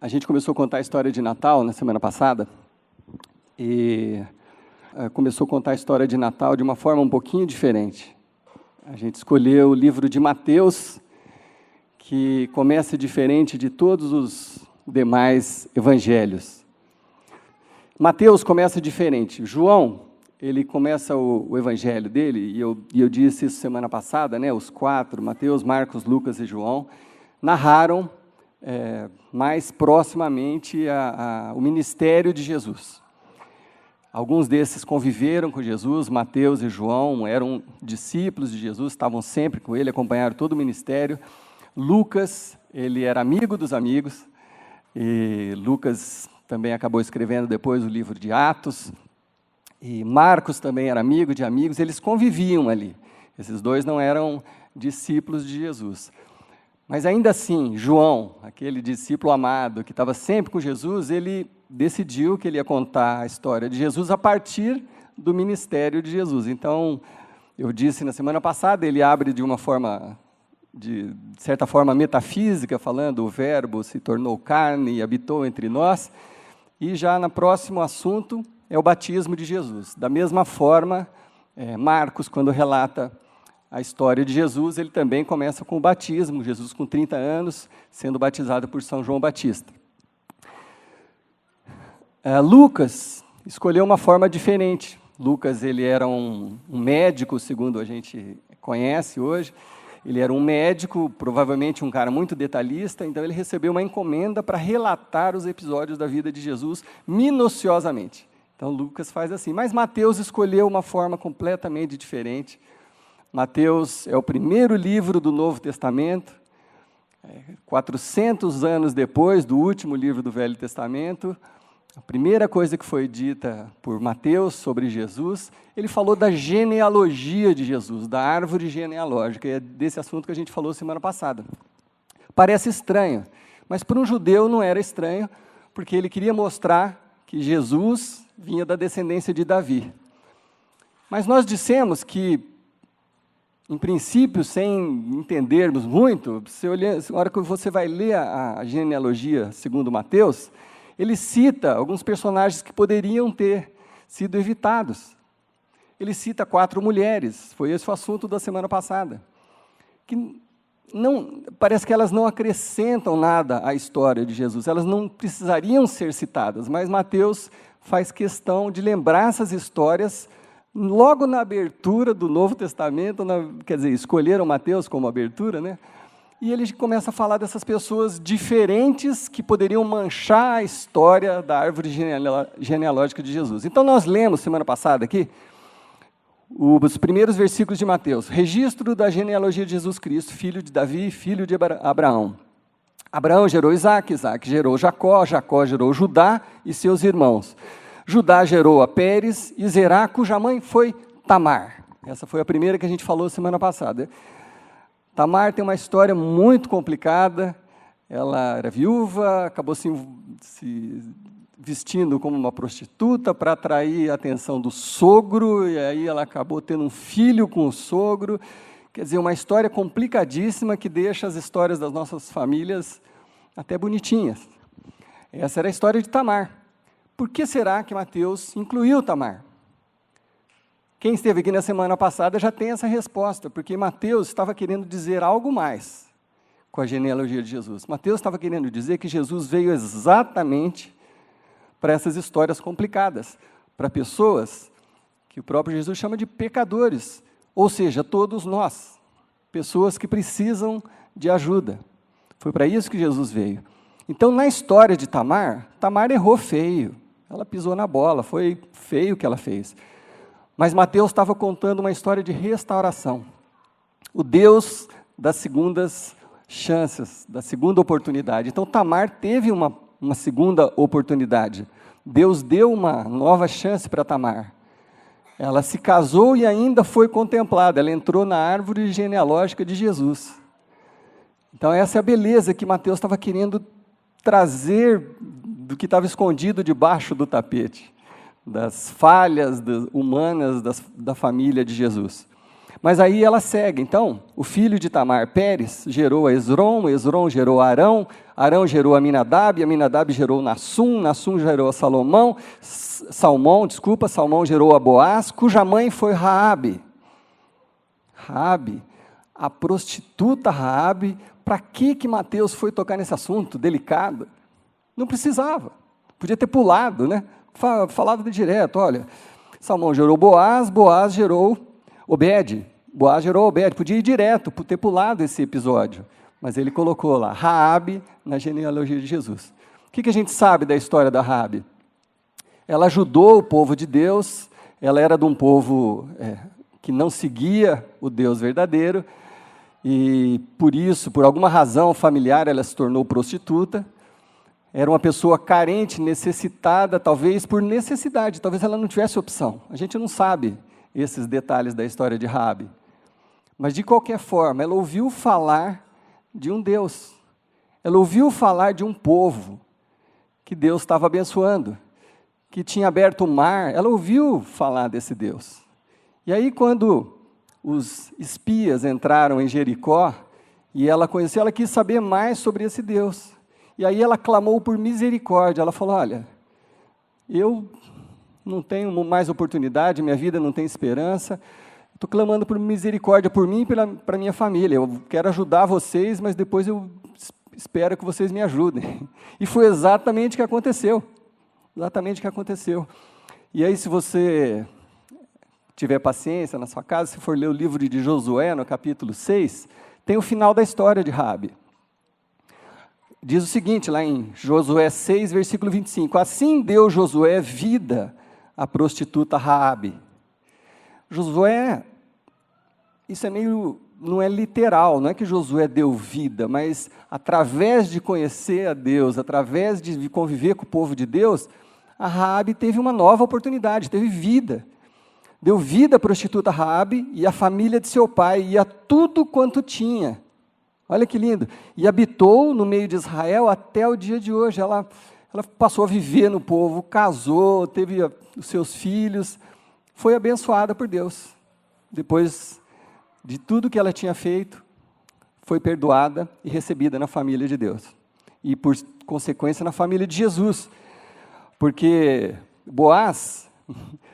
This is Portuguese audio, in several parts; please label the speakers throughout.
Speaker 1: A gente começou a contar a história de Natal na semana passada, e começou a contar a história de Natal de uma forma um pouquinho diferente. A gente escolheu o livro de Mateus, que começa diferente de todos os demais evangelhos. Mateus começa diferente. João, ele começa o evangelho dele, e eu disse isso semana passada, né? Os quatro, Mateus, Marcos, Lucas e João, narraram mais proximamente o ministério de Jesus. Alguns desses conviveram com Jesus. Mateus e João eram discípulos de Jesus, estavam sempre com ele, acompanharam todo o ministério. Lucas, ele era amigo dos amigos, e Lucas também acabou escrevendo depois o livro de Atos, e Marcos também era amigo de amigos, eles conviviam ali. Esses dois não eram discípulos de Jesus. Mas ainda assim, João, aquele discípulo amado que estava sempre com Jesus, ele decidiu que ele ia contar a história de Jesus a partir do ministério de Jesus. Então, eu disse na semana passada, ele abre de uma forma, de certa forma metafísica, falando o verbo se tornou carne e habitou entre nós, e já no próximo assunto é o batismo de Jesus. Da mesma forma, Marcos, quando relata a história de Jesus, ele também começa com o batismo, Jesus com 30 anos, sendo batizado por São João Batista. Lucas escolheu uma forma diferente. Lucas, ele era um médico, segundo a gente conhece hoje. Ele era um médico, provavelmente um cara muito detalhista, então ele recebeu uma encomenda para relatar os episódios da vida de Jesus minuciosamente. Então Lucas faz assim, mas Mateus escolheu uma forma completamente diferente. Mateus é o primeiro livro do Novo Testamento, 400 anos depois do último livro do Velho Testamento. A primeira coisa que foi dita por Mateus sobre Jesus, ele falou da genealogia de Jesus, da árvore genealógica, e é desse assunto que a gente falou semana passada. Parece estranho, mas para um judeu não era estranho, porque ele queria mostrar que Jesus vinha da descendência de Davi. Mas nós dissemos que, em princípio, sem entendermos muito, na hora que você vai ler a genealogia segundo Mateus, ele cita alguns personagens que poderiam ter sido evitados. Ele cita 4 mulheres, foi esse o assunto da semana passada, que parece que elas não acrescentam nada à história de Jesus, elas não precisariam ser citadas, mas Mateus faz questão de lembrar essas histórias logo na abertura do Novo Testamento, quer dizer, escolheram Mateus como abertura, né? E ele começa a falar dessas pessoas diferentes que poderiam manchar a história da árvore genealógica de Jesus. Então, nós lemos, semana passada aqui, os primeiros versículos de Mateus. Registro da genealogia de Jesus Cristo, filho de Davi, filho de Abraão. Abraão gerou Isaac, Isaac gerou Jacó, Jacó gerou Judá e seus irmãos. Judá gerou a Pérez e Zerá, cuja mãe foi Tamar. Essa foi a primeira que a gente falou semana passada. Tamar tem uma história muito complicada. Ela era viúva, acabou se vestindo como uma prostituta para atrair a atenção do sogro, e aí ela acabou tendo um filho com o sogro. Quer dizer, uma história complicadíssima que deixa as histórias das nossas famílias até bonitinhas. Essa era a história de Tamar. Por que será que Mateus incluiu Tamar? Quem esteve aqui na semana passada já tem essa resposta, porque Mateus estava querendo dizer algo mais com a genealogia de Jesus. Mateus estava querendo dizer que Jesus veio exatamente para essas histórias complicadas, para pessoas que o próprio Jesus chama de pecadores, ou seja, todos nós, pessoas que precisam de ajuda. Foi para isso que Jesus veio. Então, na história de Tamar, Tamar errou feio, ela pisou na bola, foi feio o que ela fez. Mas Mateus estava contando uma história de restauração. O Deus das segundas chances, da segunda oportunidade. Então, Tamar teve uma segunda oportunidade. Deus deu uma nova chance para Tamar. Ela se casou e ainda foi contemplada. Ela entrou na árvore genealógica de Jesus. Então, essa é a beleza que Mateus estava querendo trazer do que estava escondido debaixo do tapete, das falhas humanas da família de Jesus. Mas aí ela segue. Então, o filho de Tamar, Pérez, gerou a Esrom, Esrom gerou a Arão, Arão gerou Aminadab, Aminadab gerou Nassum, Nassum gerou Salmão, Salmão gerou a Boaz, cuja mãe foi Raabe. Raabe, a prostituta Raabe. Para que Mateus foi tocar nesse assunto delicado? Não precisava, podia ter pulado, né? Falado de direto, olha, Salmão gerou Boaz, Boaz gerou Obed, Boaz gerou Obed, podia ir direto, ter pulado esse episódio, mas ele colocou lá, Raabe, na genealogia de Jesus. O que a gente sabe da história da Raabe? Ela ajudou o povo de Deus, ela era de um povo que não seguia o Deus verdadeiro, e por isso, por alguma razão familiar, ela se tornou prostituta. Era uma pessoa carente, necessitada, talvez por necessidade, talvez ela não tivesse opção. A gente não sabe esses detalhes da história de Raabe. Mas, de qualquer forma, ela ouviu falar de um Deus. Ela ouviu falar de um povo que Deus estava abençoando, que tinha aberto o mar. Ela ouviu falar desse Deus. E aí, quando os espias entraram em Jericó, e ela conheceu, ela quis saber mais sobre esse Deus. E aí ela clamou por misericórdia, ela falou, olha, eu não tenho mais oportunidade, minha vida não tem esperança, estou clamando por misericórdia por mim e para minha família, eu quero ajudar vocês, mas depois eu espero que vocês me ajudem. E foi exatamente o que aconteceu, E aí, se você tiver paciência na sua casa, se for ler o livro de Josué, no capítulo 6, tem o final da história de Raabe. Diz o seguinte, lá em Josué 6, versículo 25, assim deu Josué vida à prostituta Raabe. Josué, isso não é literal, não é que Josué deu vida, mas através de conhecer a Deus, através de conviver com o povo de Deus, a Raabe teve uma nova oportunidade, teve vida. Deu vida à prostituta Raabe e à família de seu pai, e a tudo quanto tinha. Olha que lindo. E habitou no meio de Israel até o dia de hoje. Ela passou a viver no povo, casou, teve os seus filhos, foi abençoada por Deus. Depois de tudo que ela tinha feito, foi perdoada e recebida na família de Deus. E, por consequência, na família de Jesus. Porque Boaz,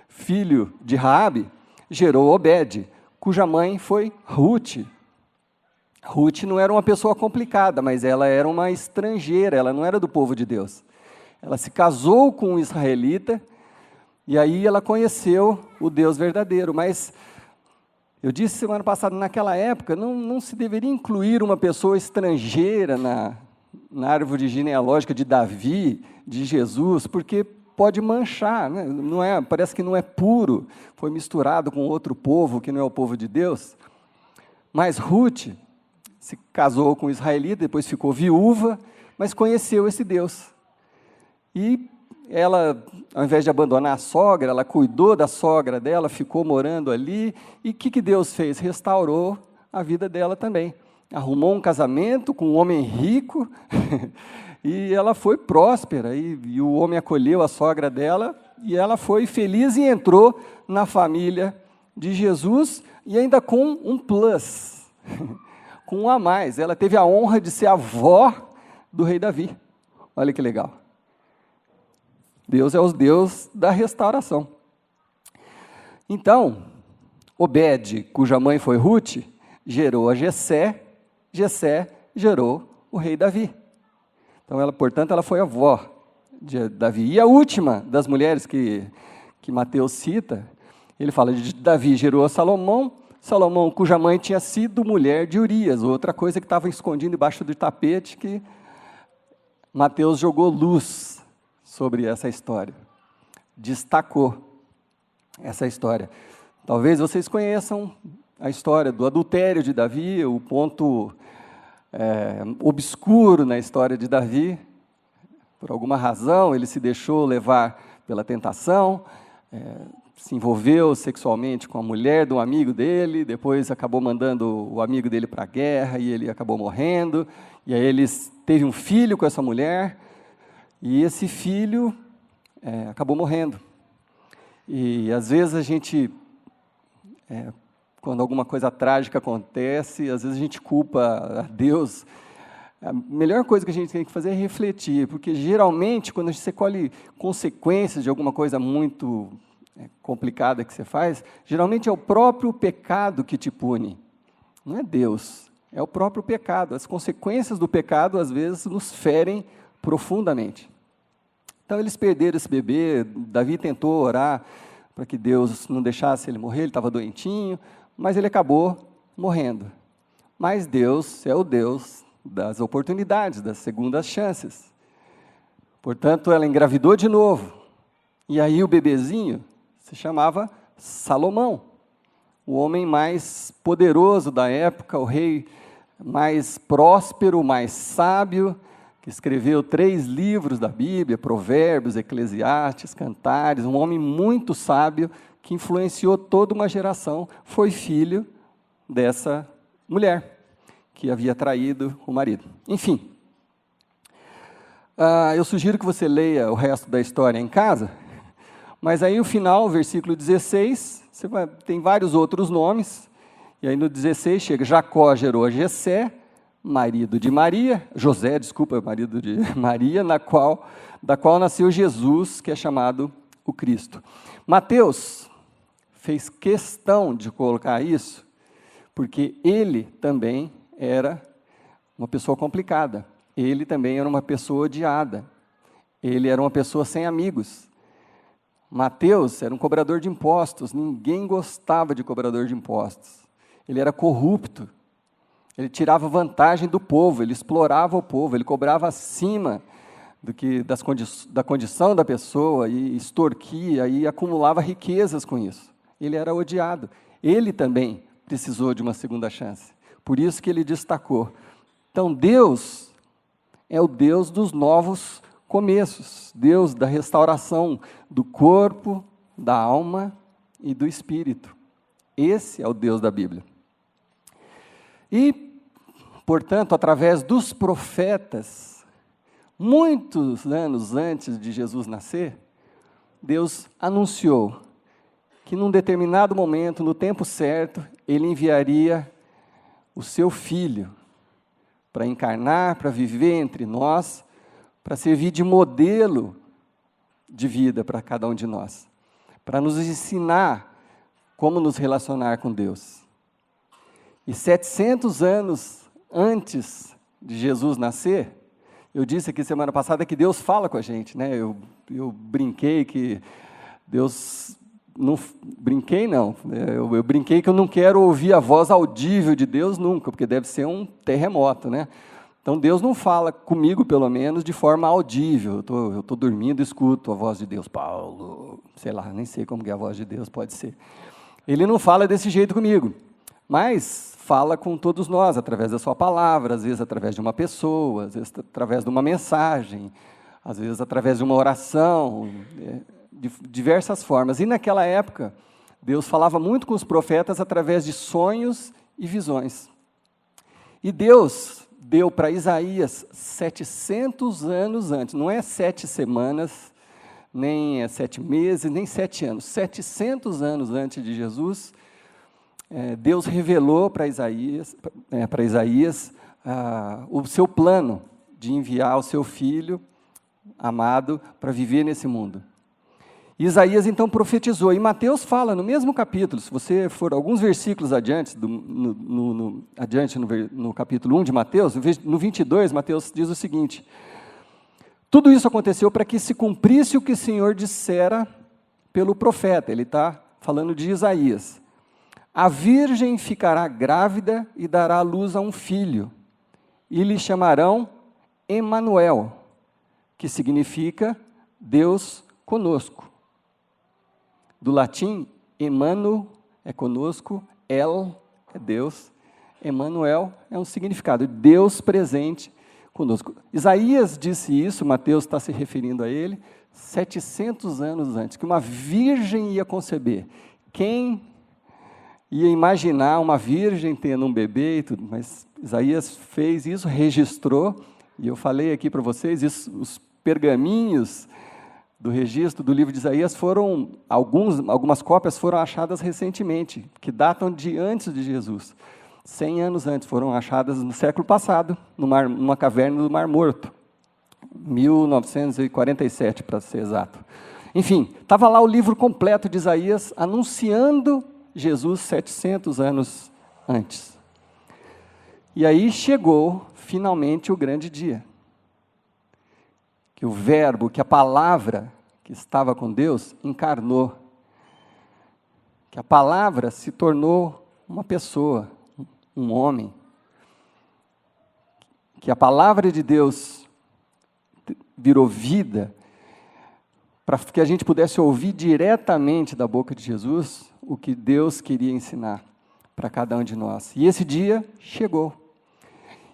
Speaker 1: filho de Raabe, gerou Obed, cuja mãe foi Ruth. Ruth não era uma pessoa complicada, mas ela era uma estrangeira, ela não era do povo de Deus. Ela se casou com um israelita, e aí ela conheceu o Deus verdadeiro. Mas, eu disse semana passada, naquela época, não se deveria incluir uma pessoa estrangeira na árvore genealógica de Davi, de Jesus, porque pode manchar, né? Parece que não é puro, foi misturado com outro povo, que não é o povo de Deus. Mas Ruth se casou com um israelita, depois ficou viúva, mas conheceu esse Deus. E ela, ao invés de abandonar a sogra, ela cuidou da sogra dela, ficou morando ali, e o que Deus fez? Restaurou a vida dela também. Arrumou um casamento com um homem rico, e ela foi próspera, e o homem acolheu a sogra dela, e ela foi feliz e entrou na família de Jesus, e ainda com um plus, com um a mais. Ela teve a honra de ser a avó do rei Davi. Olha que legal. Deus é o Deus da restauração. Então, Obed, cuja mãe foi Ruth, gerou a Jessé, Jessé gerou o rei Davi. Então, portanto, ela foi a avó de Davi. E a última das mulheres que Mateus cita, ele fala de Davi gerou a Salomão, Salomão, cuja mãe tinha sido mulher de Urias, outra coisa que estava escondida debaixo do tapete, que Mateus jogou luz sobre essa história, destacou essa história. Talvez vocês conheçam a história do adultério de Davi, o ponto obscuro na história de Davi. Por alguma razão, ele se deixou levar pela tentação, se envolveu sexualmente com a mulher de um amigo dele, depois acabou mandando o amigo dele para a guerra, e ele acabou morrendo, e aí ele teve um filho com essa mulher, e esse filho acabou morrendo. E às vezes a gente, quando alguma coisa trágica acontece, às vezes a gente culpa a Deus, A melhor coisa que a gente tem que fazer é refletir, porque geralmente, quando você colhe consequências de alguma coisa muito complicada que você faz, geralmente é o próprio pecado que te pune, não é Deus, é o próprio pecado. As consequências do pecado, às vezes, nos ferem profundamente. Então, eles perderam esse bebê, Davi tentou orar para que Deus não deixasse ele morrer, ele estava doentinho, mas ele acabou morrendo. Mas Deus é o Deus das oportunidades, das segundas chances. Portanto, ela engravidou de novo. E aí o bebezinho se chamava Salomão, o homem mais poderoso da época, o rei mais próspero, mais sábio, que escreveu 3 livros da Bíblia, Provérbios, Eclesiastes, Cantares, um homem muito sábio, que influenciou toda uma geração, foi filho dessa mulher, que havia traído o marido. Enfim, eu sugiro que você leia o resto da história em casa, mas aí o final, versículo 16, tem vários outros nomes, e aí no 16 chega, Jacó gerou a Jessé, marido de Maria, José, desculpa, marido de Maria, da qual nasceu Jesus, que é chamado o Cristo. Mateus fez questão de colocar isso, porque ele também era uma pessoa complicada, ele também era uma pessoa odiada, ele era uma pessoa sem amigos. Mateus era um cobrador de impostos, ninguém gostava de cobrador de impostos. Ele era corrupto, ele tirava vantagem do povo, ele explorava o povo, ele cobrava acima da condição da pessoa e extorquia e acumulava riquezas com isso. Ele era odiado. Ele também precisou de uma segunda chance. Por isso que ele destacou. Então, Deus é o Deus dos novos começos, Deus da restauração do corpo, da alma e do espírito. Esse é o Deus da Bíblia. E, portanto, através dos profetas, muitos anos antes de Jesus nascer, Deus anunciou que num determinado momento, no tempo certo, Ele enviaria o seu Filho para encarnar, para viver entre nós, para servir de modelo de vida para cada um de nós, para nos ensinar como nos relacionar com Deus. E 700 anos antes de Jesus nascer, eu disse aqui semana passada que Deus fala com a gente, né? Eu brinquei que Deus... Não brinquei, não. Eu brinquei que eu não quero ouvir a voz audível de Deus nunca, porque deve ser um terremoto, né? Então, Deus não fala comigo, pelo menos, de forma audível. Eu estou dormindo, escuto a voz de Deus. Paulo, sei lá, nem sei como que é a voz de Deus pode ser. Ele não fala desse jeito comigo, mas fala com todos nós, através da sua palavra, às vezes através de uma pessoa, às vezes através de uma mensagem, às vezes através de uma oração, de diversas formas. E naquela época, Deus falava muito com os profetas através de sonhos e visões. E Deus deu para Isaías 700 anos antes, não é 7 semanas, nem 7 meses, nem 7 anos, 700 anos antes de Jesus, Deus revelou para Isaías o seu plano de enviar o seu Filho amado para viver nesse mundo. Isaías, então, profetizou, e Mateus fala no mesmo capítulo, se você for alguns versículos adiante, no capítulo 1 de Mateus, no 22, Mateus diz o seguinte: tudo isso aconteceu para que se cumprisse o que o Senhor dissera pelo profeta, ele está falando de Isaías. A virgem ficará grávida e dará à luz a um filho, e lhe chamarão Emanuel, que significa Deus conosco. Do latim, Emmanuel é conosco, El é Deus, Emanuel é um significado, Deus presente conosco. Isaías disse isso, Mateus está se referindo a ele, 700 anos antes, que uma virgem ia conceber. Quem ia imaginar uma virgem tendo um bebê e tudo, mas Isaías fez isso, registrou, e eu falei aqui para vocês, os pergaminhos do registro do livro de Isaías algumas cópias foram achadas recentemente, que datam de antes de Jesus. 100 anos antes, foram achadas no século passado, numa caverna do Mar Morto, 1947, para ser exato. Enfim, estava lá o livro completo de Isaías, anunciando Jesus 700 anos antes. E aí chegou, finalmente, o grande dia. Que o verbo, que a palavra que estava com Deus, encarnou. Que a palavra se tornou uma pessoa, um homem. Que a palavra de Deus virou vida, para que a gente pudesse ouvir diretamente da boca de Jesus o que Deus queria ensinar para cada um de nós. E esse dia chegou.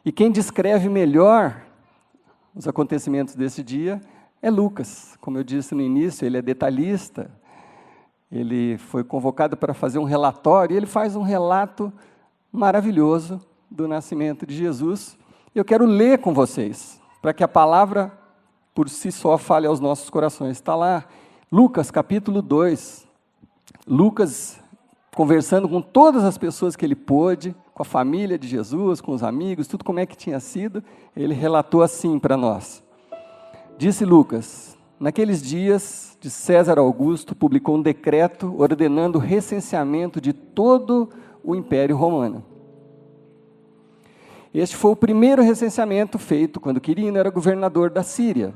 Speaker 1: E quem descreve melhor os acontecimentos desse dia é Lucas. Como eu disse no início, ele é detalhista, ele foi convocado para fazer um relatório, e ele faz um relato maravilhoso do nascimento de Jesus. Eu quero ler com vocês, para que a palavra por si só fale aos nossos corações. Está lá, Lucas capítulo 2, Lucas conversando com todas as pessoas que ele pôde, com a família de Jesus, com os amigos, tudo como é que tinha sido, ele relatou assim para nós. Disse Lucas: naqueles dias de César Augusto publicou um decreto ordenando o recenseamento de todo o Império Romano. Este foi o primeiro recenseamento feito quando Quirino era governador da Síria,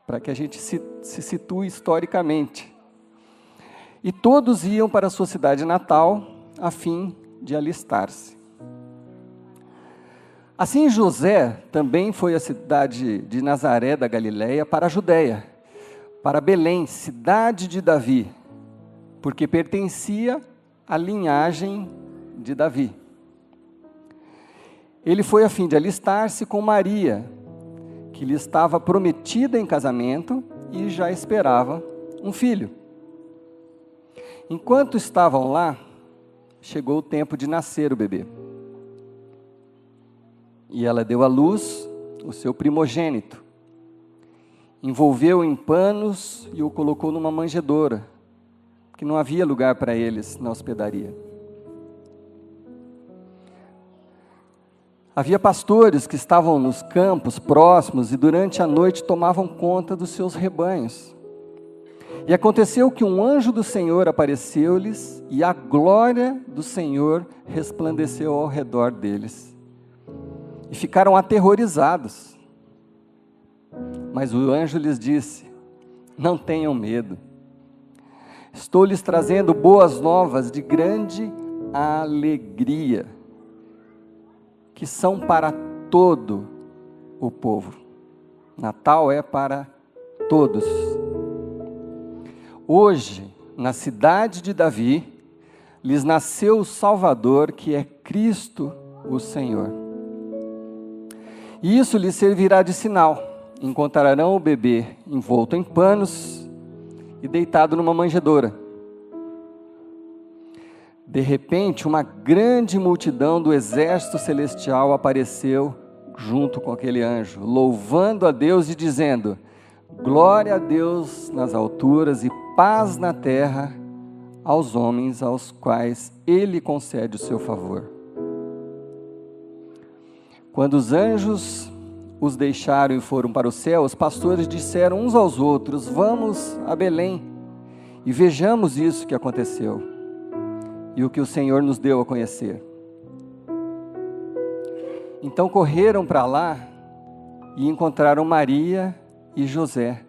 Speaker 1: para que a gente se situe historicamente. E todos iam para a sua cidade natal, a fim de alistar-se. Assim José também foi à cidade de Nazaré da Galileia para a Judéia, para Belém, cidade de Davi, porque pertencia à linhagem de Davi. Ele foi a fim de alistar-se com Maria, que lhe estava prometida em casamento e já esperava um filho. Enquanto estavam lá, chegou o tempo de nascer o bebê. E ela deu à luz o seu primogênito. Envolveu em panos e o colocou numa manjedoura, porque não havia lugar para eles na hospedaria. Havia pastores que estavam nos campos próximos e durante a noite tomavam conta dos seus rebanhos. E aconteceu que um anjo do Senhor apareceu-lhes e a glória do Senhor resplandeceu ao redor deles. E ficaram aterrorizados. Mas o anjo lhes disse: não tenham medo. Estou lhes trazendo boas novas de grande alegria, que são para todo o povo. Natal é para todos. Hoje, na cidade de Davi, lhes nasceu o Salvador, que é Cristo o Senhor. E isso lhes servirá de sinal: encontrarão o bebê envolto em panos e deitado numa manjedoura. De repente, uma grande multidão do exército celestial apareceu junto com aquele anjo, louvando a Deus e dizendo: glória a Deus nas alturas e paz na terra aos homens aos quais Ele concede o seu favor. Quando os anjos os deixaram e foram para o céu, os pastores disseram uns aos outros: vamos a Belém e vejamos isso que aconteceu e o que o Senhor nos deu a conhecer. Então correram para lá e encontraram Maria e José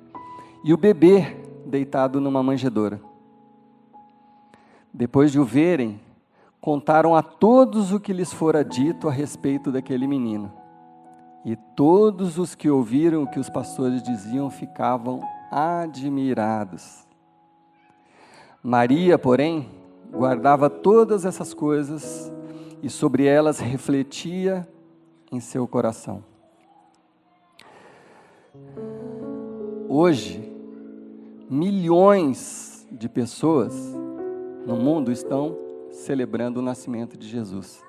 Speaker 1: e o bebê deitado numa manjedoura. Depois de o verem, contaram a todos o que lhes fora dito a respeito daquele menino. E todos os que ouviram o que os pastores diziam ficavam admirados. Maria, porém, guardava todas essas coisas e sobre elas refletia em seu coração. Hoje, milhões de pessoas no mundo estão celebrando o nascimento de Jesus.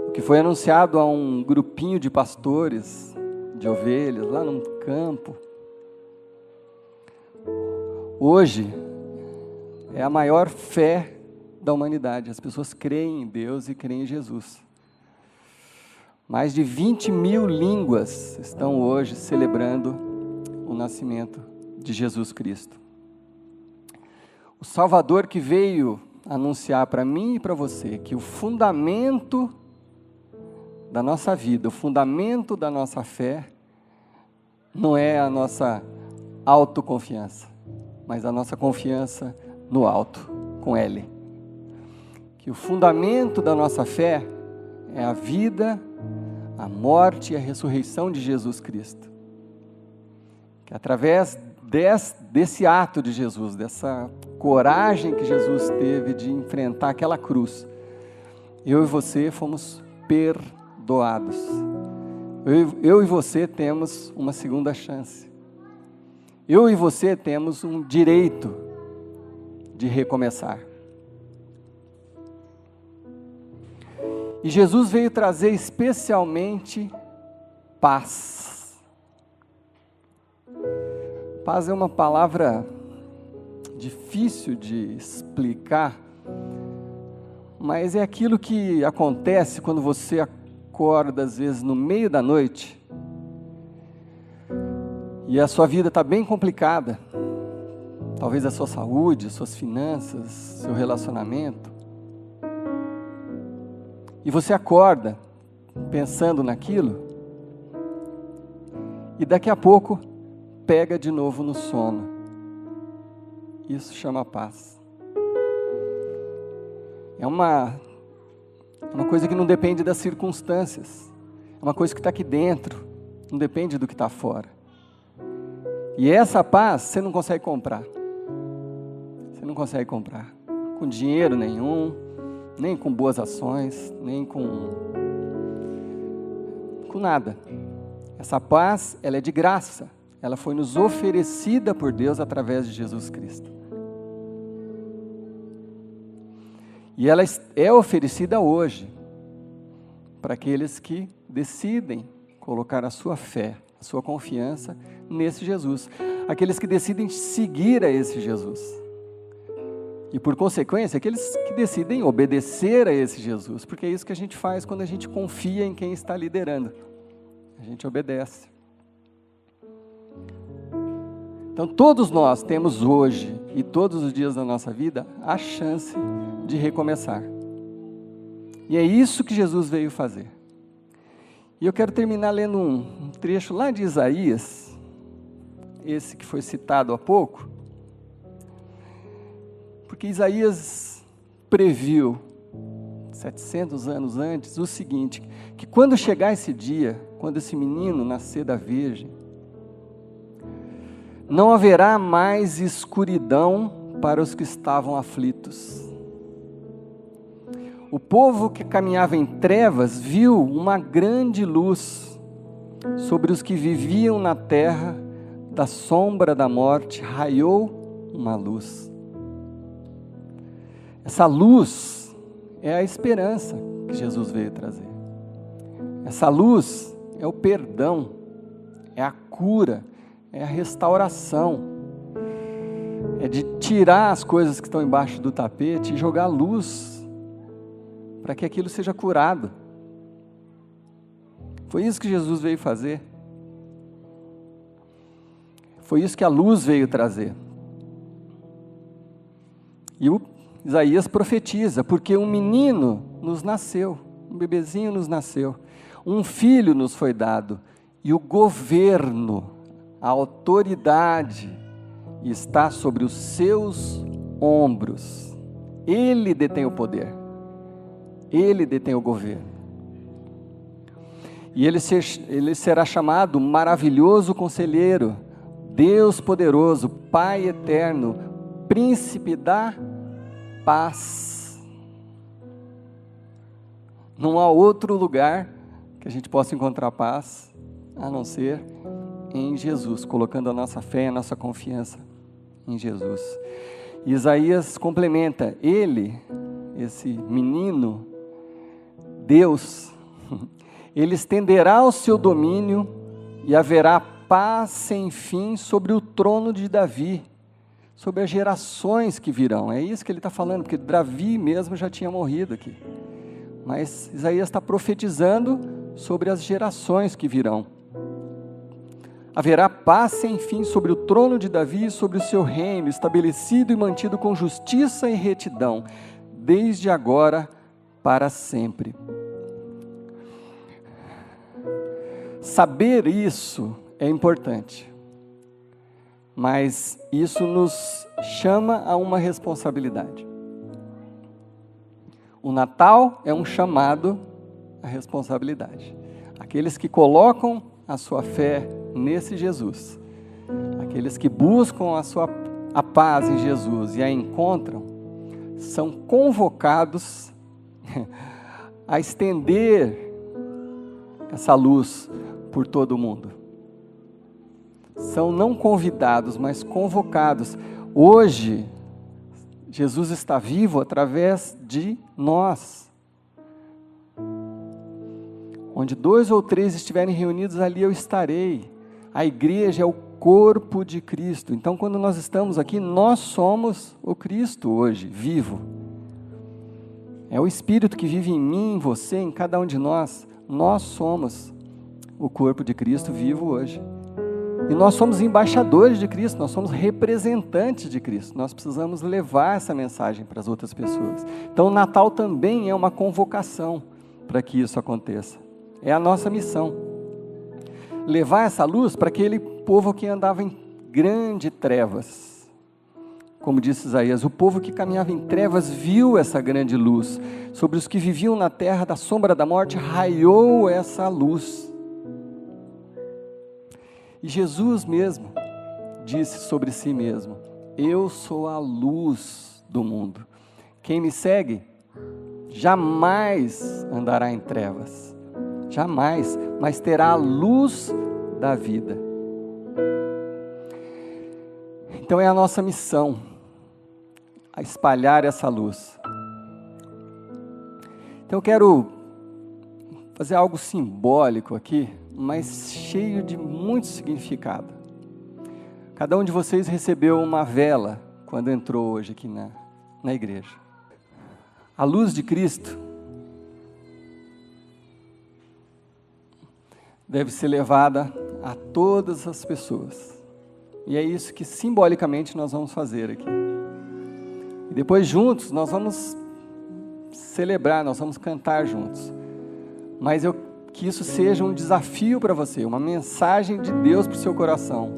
Speaker 1: O que foi anunciado a um grupinho de pastores, de ovelhas, lá num campo, hoje é a maior fé da humanidade. As pessoas creem em Deus e creem em Jesus. Mais de 20 mil línguas estão hoje celebrando o nascimento de Jesus Cristo. O Salvador que veio anunciar para mim e para você que o fundamento da nossa vida, o fundamento da nossa fé, não é a nossa autoconfiança, mas a nossa confiança no alto, com L. Que o fundamento da nossa fé é a vida, a morte e a ressurreição de Jesus Cristo. Que através desse ato de Jesus, dessa coragem que Jesus teve de enfrentar aquela cruz, eu e você fomos perdoados. Eu e você temos uma segunda chance. Eu e você temos um direito de recomeçar. E Jesus veio trazer especialmente paz. Paz é uma palavra difícil de explicar, mas é aquilo que acontece quando você acorda, às vezes, no meio da noite, e a sua vida está bem complicada, talvez a sua saúde, suas finanças, seu relacionamento, e você acorda pensando naquilo, e daqui a pouco pega de novo no sono. Isso chama paz. É uma coisa que não depende das circunstâncias, é uma coisa que está aqui dentro, não depende do que está fora. E essa paz você não consegue comprar. Você não consegue comprar com dinheiro nenhum, nem com boas ações, nem com nada. Essa paz, ela é de graça. Ela foi nos oferecida por Deus através de Jesus Cristo. E ela é oferecida hoje para aqueles que decidem colocar a sua fé, a sua confiança nesse Jesus. Aqueles que decidem seguir a esse Jesus. E por consequência, aqueles que decidem obedecer a esse Jesus. Porque é isso que a gente faz quando a gente confia em quem está liderando. A gente obedece. Então todos nós temos hoje e todos os dias da nossa vida a chance de recomeçar. E é isso que Jesus veio fazer. E eu quero terminar lendo um trecho lá de Isaías, esse que foi citado há pouco, porque Isaías previu, 700 anos antes, o seguinte, que quando chegar esse dia, quando esse menino nascer da Virgem, não haverá mais escuridão para os que estavam aflitos. O povo que caminhava em trevas viu uma grande luz. Sobre os que viviam na terra da sombra da morte, raiou uma luz. Essa luz é a esperança que Jesus veio trazer. Essa luz é o perdão, é a cura, é a restauração, é de tirar as coisas que estão embaixo do tapete e jogar luz para que aquilo seja curado. Foi isso que Jesus veio fazer. Foi isso que a luz veio trazer. E o Isaías profetiza, porque um menino nos nasceu, um bebezinho nos nasceu, um filho nos foi dado, e o governo, a autoridade está sobre os seus ombros. Ele detém o poder. Ele detém o governo. E ele será chamado Maravilhoso Conselheiro, Deus Poderoso, Pai Eterno, Príncipe da Paz. Não há outro lugar que a gente possa encontrar paz, a não ser em Jesus, colocando a nossa fé, a nossa confiança em Jesus. E Isaías complementa, ele, esse menino, Deus, ele estenderá o seu domínio e haverá paz sem fim sobre o trono de Davi, sobre as gerações que virão. É isso que ele está falando, porque Davi mesmo já tinha morrido aqui. Mas Isaías está profetizando sobre as gerações que virão. Haverá paz sem fim sobre o trono de Davi e sobre o seu reino, estabelecido e mantido com justiça e retidão, desde agora para sempre. Saber isso é importante, mas isso nos chama a uma responsabilidade. O Natal é um chamado à responsabilidade. Aqueles que colocam a sua fé nesse Jesus, aqueles que buscam a paz em Jesus e a encontram, são convocados a estender essa luz por todo o mundo. São não convidados, mas convocados. Hoje, Jesus está vivo através de nós. Onde 2 ou 3 estiverem reunidos, ali eu estarei. A igreja é o corpo de Cristo. Então, quando nós estamos aqui, nós somos o Cristo hoje, vivo. É o Espírito que vive em mim, em você, em cada um de nós. Nós somos o corpo de Cristo vivo hoje. E nós somos embaixadores de Cristo, nós somos representantes de Cristo. Nós precisamos levar essa mensagem para as outras pessoas. Então, o Natal também é uma convocação para que isso aconteça. É a nossa missão. Levar essa luz para aquele povo que andava em grandes trevas. Como disse Isaías, o povo que caminhava em trevas viu essa grande luz. Sobre os que viviam na terra da sombra da morte, raiou essa luz. E Jesus mesmo disse sobre si mesmo: eu sou a luz do mundo. Quem me segue jamais andará em trevas. Jamais, mas terá a luz da vida. Então é a nossa missão, a espalhar essa luz. Então eu quero fazer algo simbólico aqui, mas cheio de muito significado. Cada um de vocês recebeu uma vela quando entrou hoje aqui na igreja. A luz de Cristo deve ser levada a todas as pessoas. E é isso que simbolicamente nós vamos fazer aqui. E depois juntos nós vamos celebrar, nós vamos cantar juntos. Mas que isso seja um desafio para você, uma mensagem de Deus para o seu coração.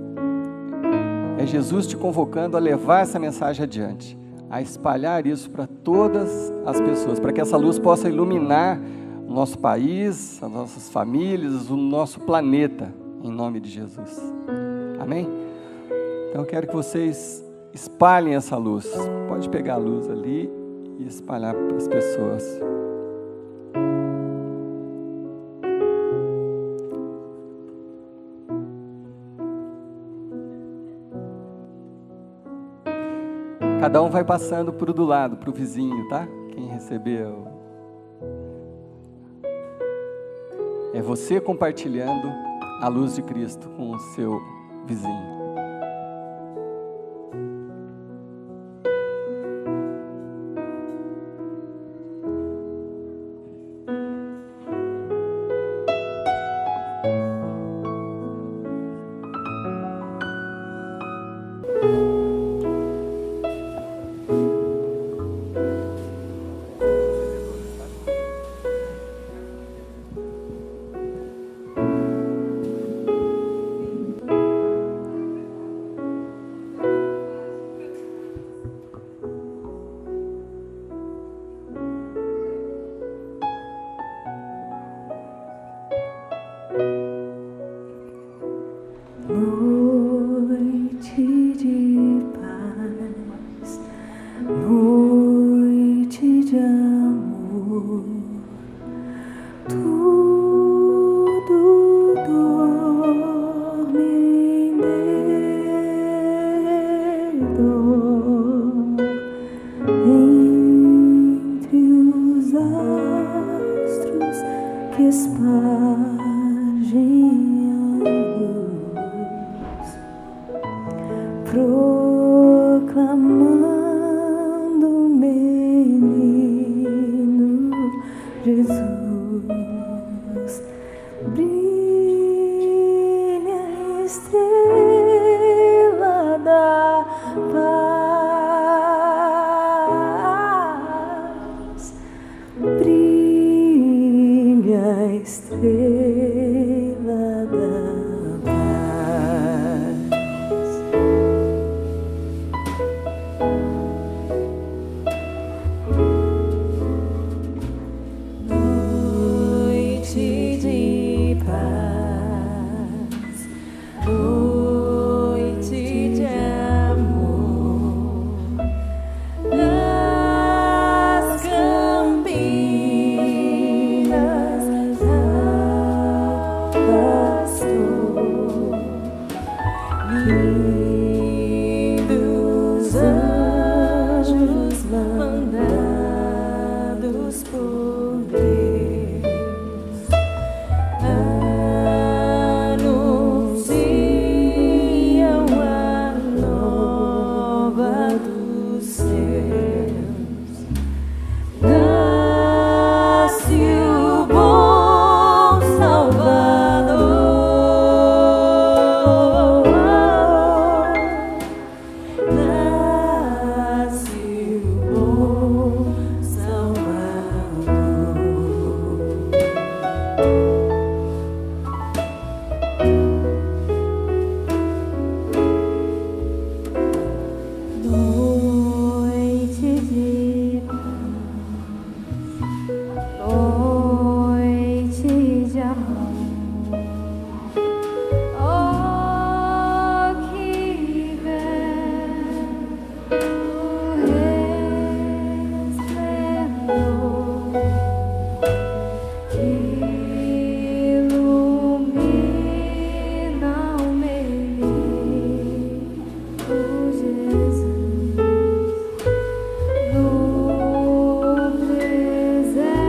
Speaker 1: É Jesus te convocando a levar essa mensagem adiante, a espalhar isso para todas as pessoas, para que essa luz possa iluminar o nosso país, as nossas famílias, o nosso planeta, em nome de Jesus. Amém? Então eu quero que vocês espalhem essa luz. Pode pegar a luz ali e espalhar para as pessoas. Cada um vai passando por do lado, para o vizinho, tá? Quem recebeu. É você compartilhando a luz de Cristo com o seu vizinho.
Speaker 2: Proclamemos clamando, menino Jesus, brilha a estrela da paz, brilha a estrela da paz. Noite de paz, noite de amor, nas campinas pastor, lindos anjos mandados por Deus anunciam a nova dos céus. Nasce o bom Salvador, nasce o bom Salvador. Noite de noite de amor, oh, que belo resplendor que ilumina o menino Jesus no presépio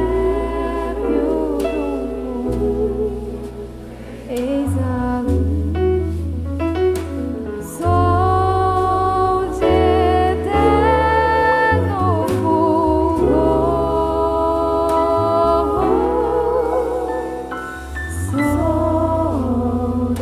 Speaker 2: do mundo. Eis a luz, sol de eterno fulgor, sol de eterno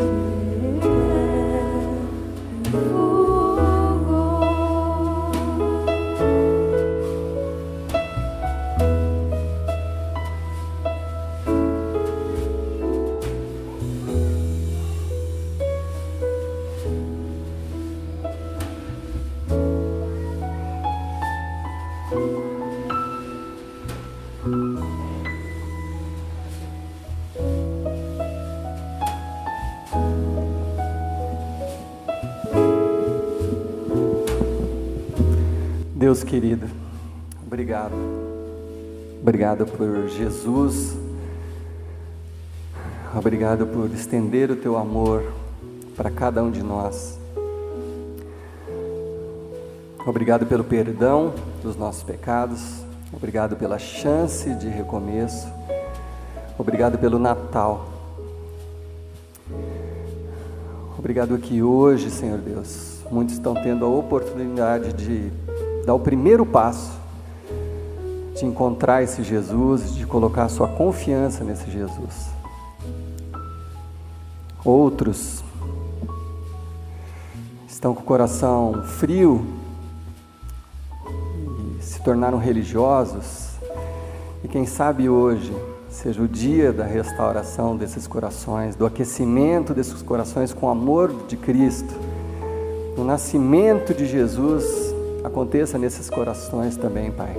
Speaker 1: Deus querido, obrigado. Obrigado por Jesus. Obrigado por estender o teu amor para cada um de nós. Obrigado pelo perdão dos nossos pecados. Obrigado pela chance de recomeço. Obrigado pelo Natal. Obrigado que hoje, Senhor Deus, muitos estão tendo a oportunidade de dar o primeiro passo, de encontrar esse Jesus, de colocar sua confiança nesse Jesus. Outros estão com o coração frio e se tornaram religiosos, e quem sabe hoje seja o dia da restauração desses corações, do aquecimento desses corações com o amor de Cristo. O nascimento de Jesus aconteça nesses corações também, Pai.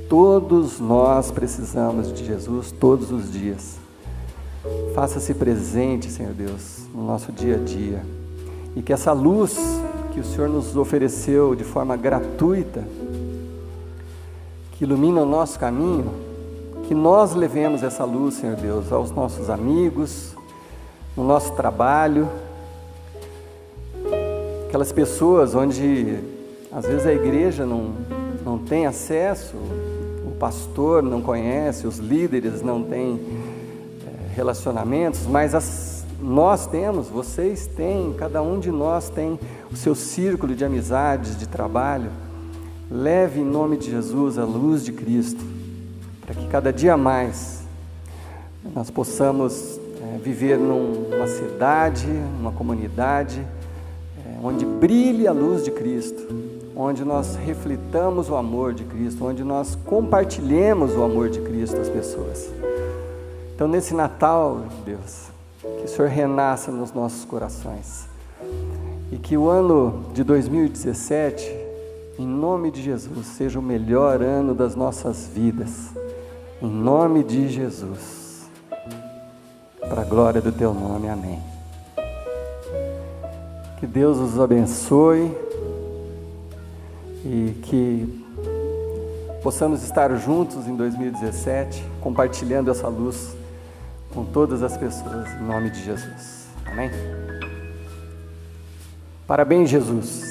Speaker 1: Todos nós precisamos de Jesus todos os dias. Faça-se presente, Senhor Deus, no nosso dia a dia. E que essa luz que o Senhor nos ofereceu de forma gratuita, que ilumina o nosso caminho, que nós levemos essa luz, Senhor Deus, aos nossos amigos, no nosso trabalho, aquelas pessoas onde às vezes a igreja não tem acesso, o pastor não conhece, os líderes não têm relacionamentos, mas nós temos, vocês têm, cada um de nós tem o seu círculo de amizades, de trabalho. Leve em nome de Jesus a luz de Cristo, para que cada dia mais nós possamos viver numa cidade, numa comunidade, onde brilhe a luz de Cristo, onde nós reflitamos o amor de Cristo, onde nós compartilhemos o amor de Cristo às pessoas. Então, nesse Natal, Deus, que o Senhor renasça nos nossos corações e que o ano de 2017, em nome de Jesus, seja o melhor ano das nossas vidas, em nome de Jesus, para a glória do Teu nome, amém. Que Deus os abençoe e que possamos estar juntos em 2017, compartilhando essa luz com todas as pessoas, em nome de Jesus. Amém? Parabéns, Jesus.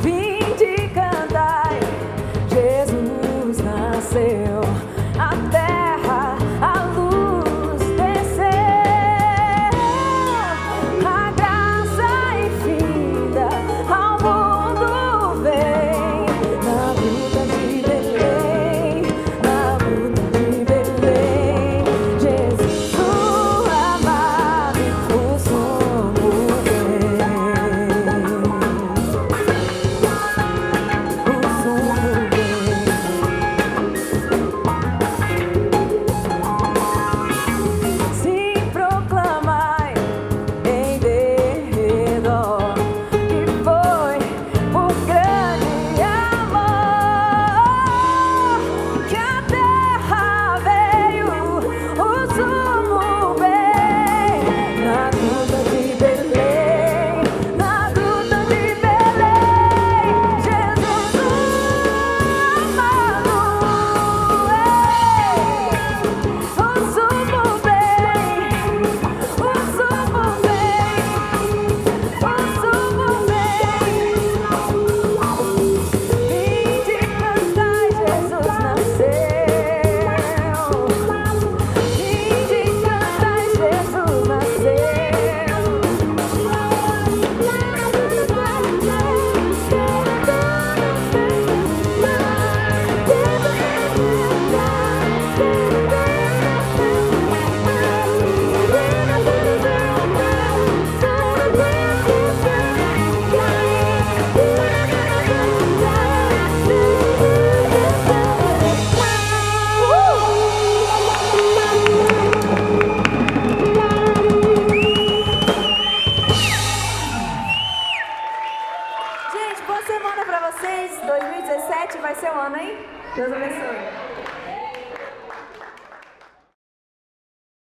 Speaker 2: Vinde cantai, Jesus nasceu.